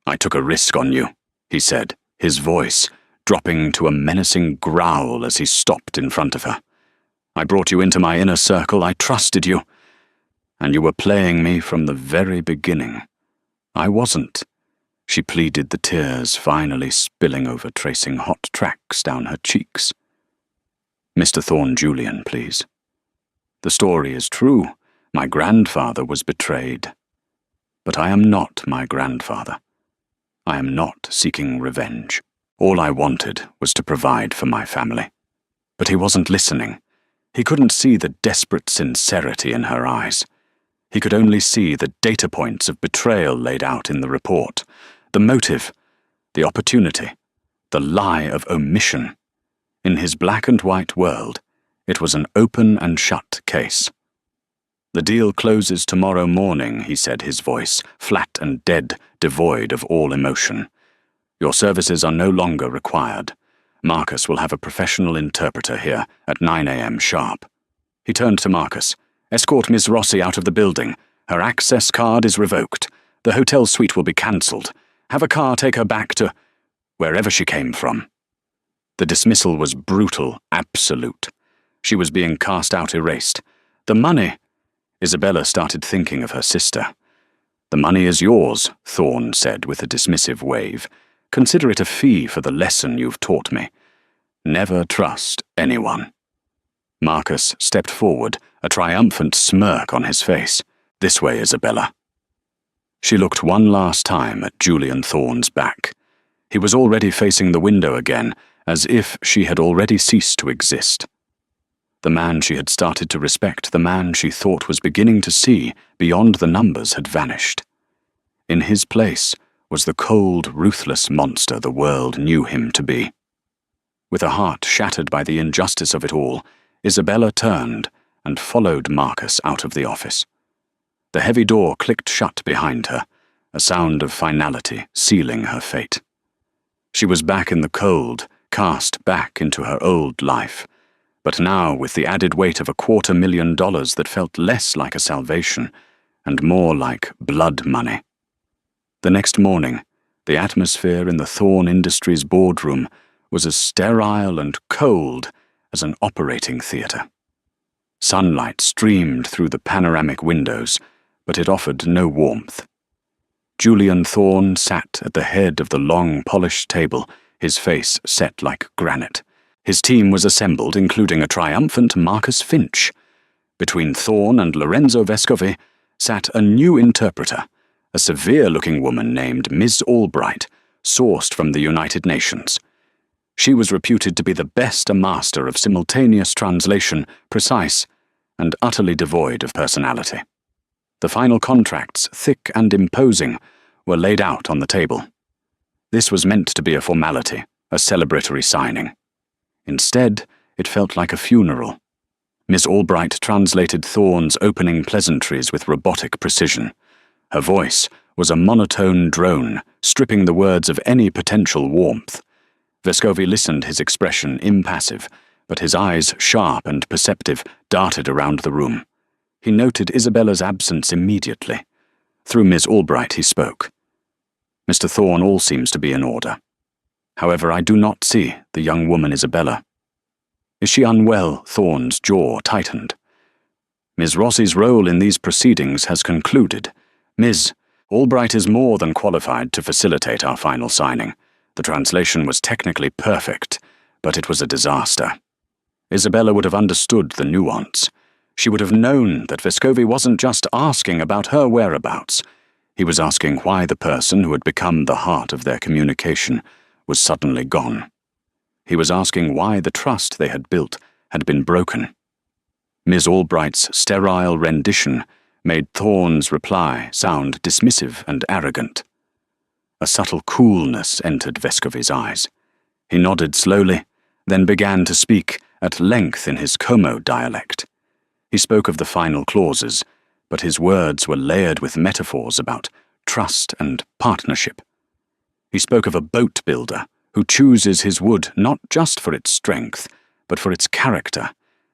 A: I took a risk on you, he said, his voice dropping to a menacing growl as he stopped in front of her. I brought you into my inner circle, I trusted you, and you were playing me from the very beginning. I wasn't. She pleaded, the tears finally spilling over, tracing hot tracks down her cheeks. Mr. Thorne Julian, please. The story is true. My grandfather was betrayed. But I am not my grandfather. I am not seeking revenge. All I wanted was to provide for my family. But he wasn't listening. He couldn't see the desperate sincerity in her eyes. He could only see the data points of betrayal laid out in the report, the motive, the opportunity, the lie of omission. In his black and white world, it was an open and shut case. The deal closes tomorrow morning, he said, his voice flat and dead, devoid of all emotion. Your services are no longer required. Marcus will have a professional interpreter here at 9 a.m. sharp. He turned to Marcus. Escort Miss Rossi out of the building. Her access card is revoked. The hotel suite will be cancelled. Have a car take her back to wherever she came from. The dismissal was brutal, absolute. She was being cast out, erased. The money. Isabella started thinking of her sister. The money is yours, Thorne said with a dismissive wave. Consider it a fee for the lesson you've taught me. Never trust anyone." Marcus stepped forward, a triumphant smirk on his face. "This way, Isabella." She looked one last time at Julian Thorne's back. He was already facing the window again, as if she had already ceased to exist. The man she had started to respect, the man she thought was beginning to see beyond the numbers, had vanished. In his place was the cold, ruthless monster the world knew him to be. With a heart shattered by the injustice of it all, Isabella turned and followed Marcus out of the office. The heavy door clicked shut behind her, a sound of finality sealing her fate. She was back in the cold, cast back into her old life, but now with the added weight of $250,000 that felt less like a salvation and more like blood money. The next morning, the atmosphere in the Thorne Industries boardroom was as sterile and cold as an operating theatre. Sunlight streamed through the panoramic windows, but it offered no warmth. Julian Thorne sat at the head of the long, polished table, his face set like granite. His team was assembled, including a triumphant Marcus Finch. Between Thorne and Lorenzo Vescovi sat a new interpreter, a severe-looking woman named Ms. Albright, sourced from the United Nations. She was reputed to be the best a master of simultaneous translation, precise, and utterly devoid of personality. The final contracts, thick and imposing, were laid out on the table. This was meant to be a formality, a celebratory signing. Instead, it felt like a funeral. Miss Albright translated Thorne's opening pleasantries with robotic precision. Her voice was a monotone drone, stripping the words of any potential warmth. Vescovi listened, his expression impassive, but his eyes, sharp and perceptive, darted around the room. He noted Isabella's absence immediately. Through Miss Albright he spoke. "Mr. Thorne, all seems to be in order. However, I do not see the young woman Isabella." "Is she unwell?" Thorne's jaw tightened. "Ms. Rossi's role in these proceedings has concluded. Ms. Albright is more than qualified to facilitate our final signing. The translation was technically perfect, but it was a disaster. Isabella would have understood the nuance. She would have known that Vescovi wasn't just asking about her whereabouts. He was asking why the person who had become the heart of their communication was suddenly gone. He was asking why the trust they had built had been broken. Ms. Albright's sterile rendition made Thorne's reply sound dismissive and arrogant. A subtle coolness entered Vescovi's eyes. He nodded slowly, then began to speak at length in his Como dialect. He spoke of the final clauses, but his words were layered with metaphors about trust and partnership. He spoke of a boat builder who chooses his wood not just for its strength, but for its character,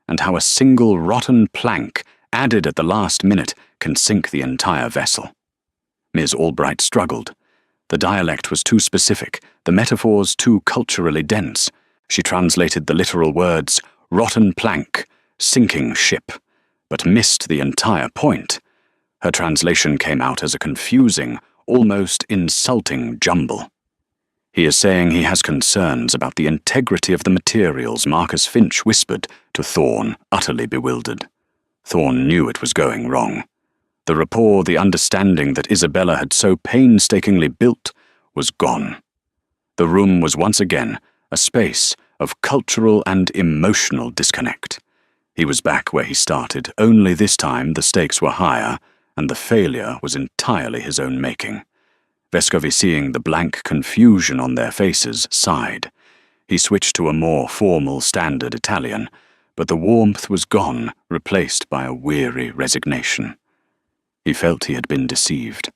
A: and how a single rotten plank added at the last minute can sink the entire vessel. Ms. Albright struggled. The dialect was too specific, the metaphors too culturally dense. She translated the literal words, rotten plank, sinking ship, but missed the entire point. Her translation came out as a confusing, almost insulting jumble. "He is saying he has concerns about the integrity of the materials," Marcus Finch whispered to Thorne, utterly bewildered. Thorne knew it was going wrong. The rapport, the understanding that Isabella had so painstakingly built, was gone. The room was once again a space of cultural and emotional disconnect. He was back where he started, only this time the stakes were higher, and the failure was entirely his own making. Vescovi, seeing the blank confusion on their faces, sighed. He switched to a more formal standard Italian, but the warmth was gone, replaced by a weary resignation. He felt he had been deceived.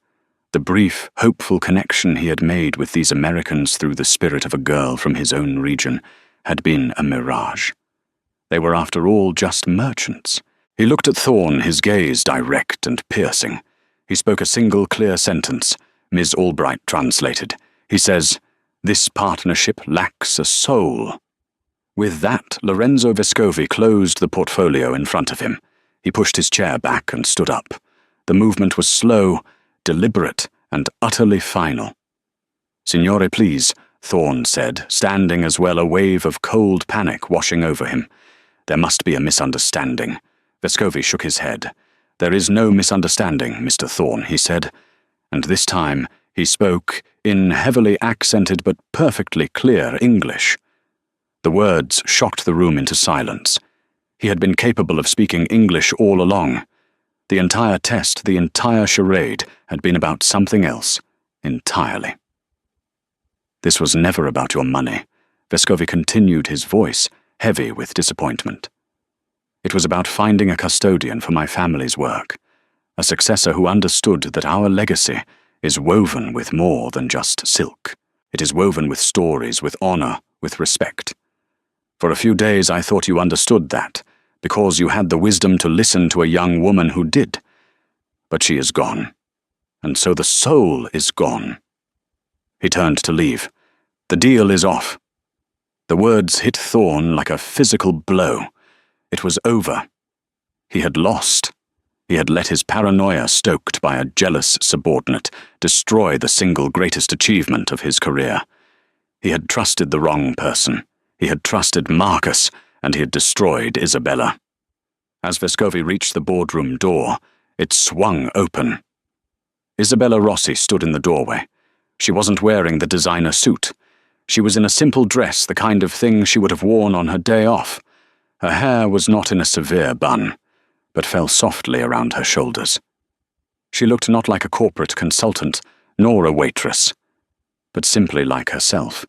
A: The brief, hopeful connection he had made with these Americans through the spirit of a girl from his own region had been a mirage. They were after all just merchants. He looked at Thorne, his gaze direct and piercing. He spoke a single clear sentence. Ms. Albright translated. He says, "This partnership lacks a soul." With that, Lorenzo Vescovi closed the portfolio in front of him. He pushed his chair back and stood up. The movement was slow, deliberate, and utterly final. "Signore, please," Thorne said, standing as well, a wave of cold panic washing over him. "There must be a misunderstanding." Vescovi shook his head. "There is no misunderstanding, Mr. Thorne," he said, and this time he spoke in heavily accented but perfectly clear English. The words shocked the room into silence. He had been capable of speaking English all along. The entire test, the entire charade, had been about something else entirely. "This was never about your money," Vescovi continued, his voice heavy with disappointment. "It was about finding a custodian for my family's work, a successor who understood that our legacy is woven with more than just silk. It is woven with stories, with honor, with respect. For a few days I thought you understood that, because you had the wisdom to listen to a young woman who did. But she is gone, and so the soul is gone." He turned to leave. "The deal is off." The words hit Thorne like a physical blow. It was over. He had lost. He had let his paranoia, stoked by a jealous subordinate, destroy the single greatest achievement of his career. He had trusted the wrong person. He had trusted Marcus, and he had destroyed Isabella. As Vescovi reached the boardroom door, it swung open. Isabella Rossi stood in the doorway. She wasn't wearing the designer suit. She was in a simple dress, the kind of thing she would have worn on her day off. Her hair was not in a severe bun, but fell softly around her shoulders. She looked not like a corporate consultant, nor a waitress, but simply like herself.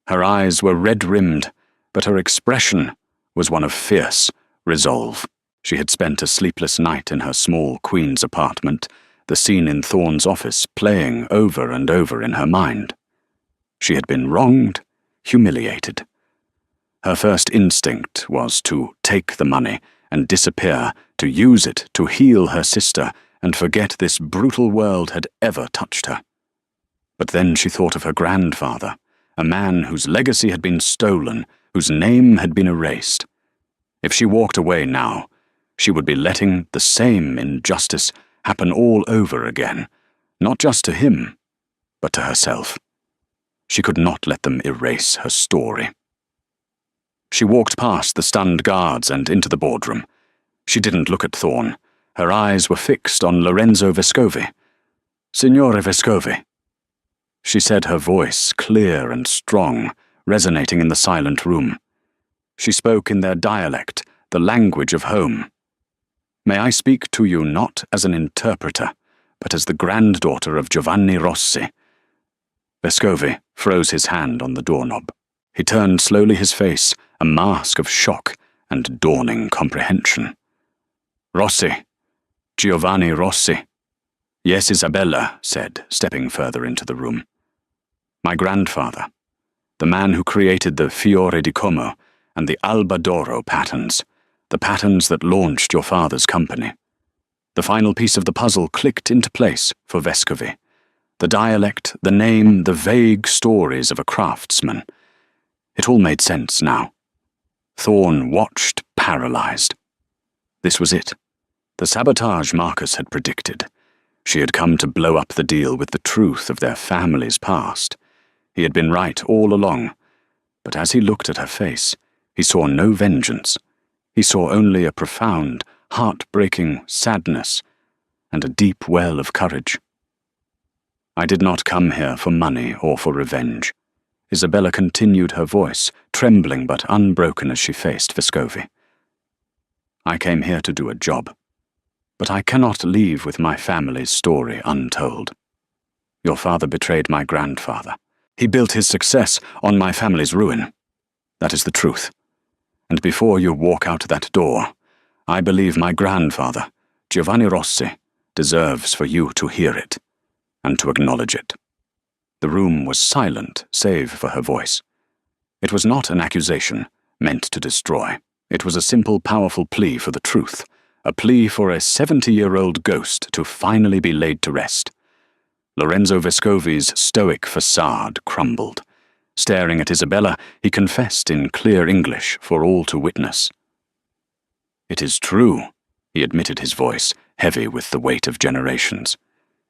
A: Her eyes were red-rimmed, but her expression was one of fierce resolve. She had spent a sleepless night in her small Queen's apartment, the scene in Thorne's office playing over and over in her mind. She had been wronged, humiliated. Her first instinct was to take the money and disappear, to use it to heal her sister and forget this brutal world had ever touched her. But then she thought of her grandfather, a man whose legacy had been stolen, whose name had been erased. If she walked away now, she would be letting the same injustice happen all over again, not just to him, but to herself. She could not let them erase her story. She walked past the stunned guards and into the boardroom. She didn't look at Thorne. Her eyes were fixed on Lorenzo Vescovi. "Signore Vescovi," she said, her voice clear and strong, resonating in the silent room. She spoke in their dialect, the language of home. "May I speak to you not as an interpreter, but as the granddaughter of Giovanni Rossi?" Vescovi froze his hand on the doorknob. He turned slowly, his face a mask of shock and dawning comprehension. "Rossi. Giovanni Rossi." "Yes, Isabella," said, stepping further into the room. "My grandfather, the man who created the Fiore di Como and the Alba d'Oro patterns, the patterns that launched your father's company." The final piece of the puzzle clicked into place for Vescovi. The dialect, the name, the vague stories of a craftsman. It all made sense now. Thorne watched, paralyzed. This was it. The sabotage Marcus had predicted. She had come to blow up the deal with the truth of their family's past. He had been right all along, but as he looked at her face, he saw no vengeance. He saw only a profound, heart-breaking sadness and a deep well of courage. "I did not come here for money or for revenge." Isabella continued, her voice trembling but unbroken as she faced Vescovi. "I came here to do a job, but I cannot leave with my family's story untold. Your father betrayed my grandfather. He built his success on my family's ruin. That is the truth. And before you walk out that door, I believe my grandfather, Giovanni Rossi, deserves for you to hear it and to acknowledge it." The room was silent, save for her voice. It was not an accusation meant to destroy. It was a simple, powerful plea for the truth, a plea for a 70-year-old ghost to finally be laid to rest. Lorenzo Vescovi's stoic facade crumbled. Staring at Isabella, he confessed in clear English for all to witness. "It is true," he admitted, his voice heavy with the weight of generations.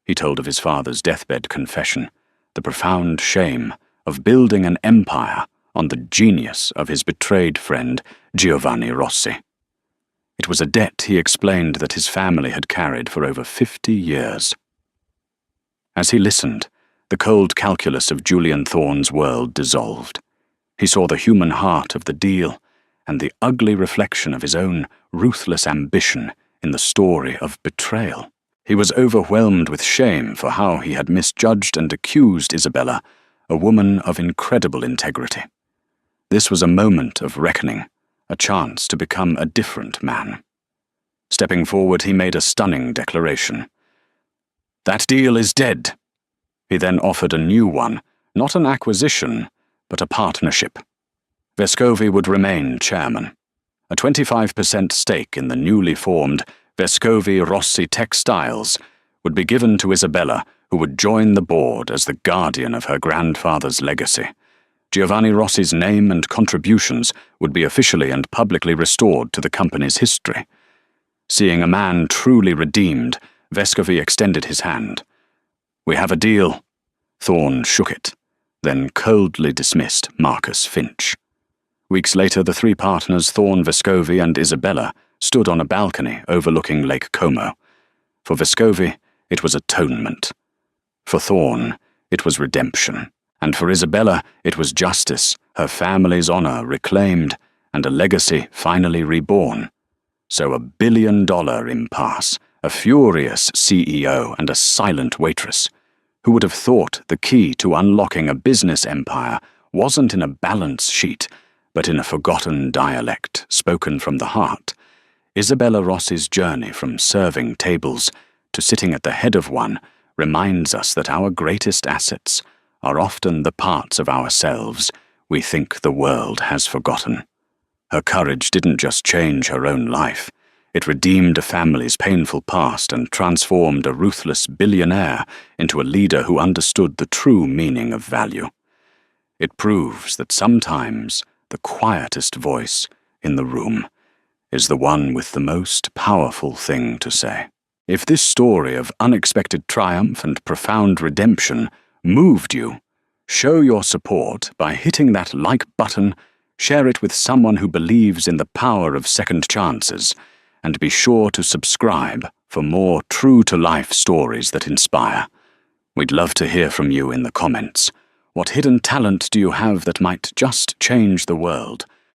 A: He told of his father's deathbed confession, the profound shame of building an empire on the genius of his betrayed friend Giovanni Rossi. It was a debt he explained that his family had carried for over 50 years. As he listened, the cold calculus of Julian Thorne's world dissolved. He saw the human heart of the deal and the ugly reflection of his own ruthless ambition in the story of betrayal. He was overwhelmed with shame for how he had misjudged and accused Isabella, a woman of incredible integrity. This was a moment of reckoning, a chance to become a different man. Stepping forward, he made a stunning declaration. "That deal is dead." He then offered a new one, not an acquisition, but a partnership. Vescovi would remain chairman. A 25% stake in the newly formed Vescovi Rossi Textiles would be given to Isabella, who would join the board as the guardian of her grandfather's legacy. Giovanni Rossi's name and contributions would be officially and publicly restored to the company's history. Seeing a man truly redeemed, Vescovi extended his hand. "We have a deal." Thorne shook it, then coldly dismissed Marcus Finch. Weeks later, the three partners, Thorne, Vescovi, and Isabella, stood on a balcony overlooking Lake Como. For Vescovi, it was atonement. For Thorne, it was redemption. And for Isabella, it was justice, her family's honor reclaimed, and a legacy finally reborn. So $1 billion impasse, a furious CEO, and a silent waitress. Who would have thought the key to unlocking a business empire wasn't in a balance sheet, but in a forgotten dialect spoken from the heart? Isabella Rossi's journey from serving tables to sitting at the head of one reminds us that our greatest assets are often the parts of ourselves we think the world has forgotten. Her courage didn't just change her own life. It redeemed a family's painful past and transformed a ruthless billionaire into a leader who understood the true meaning of value. It proves that sometimes the quietest voice in the room is the one with the most powerful thing to say. If this story of unexpected triumph and profound redemption moved you, show your support by hitting that like button, share it with someone who believes in the power of second chances, and be sure to subscribe for more true-to-life stories that inspire. We'd love to hear from you in the comments. What hidden talent do you have that might just change the world?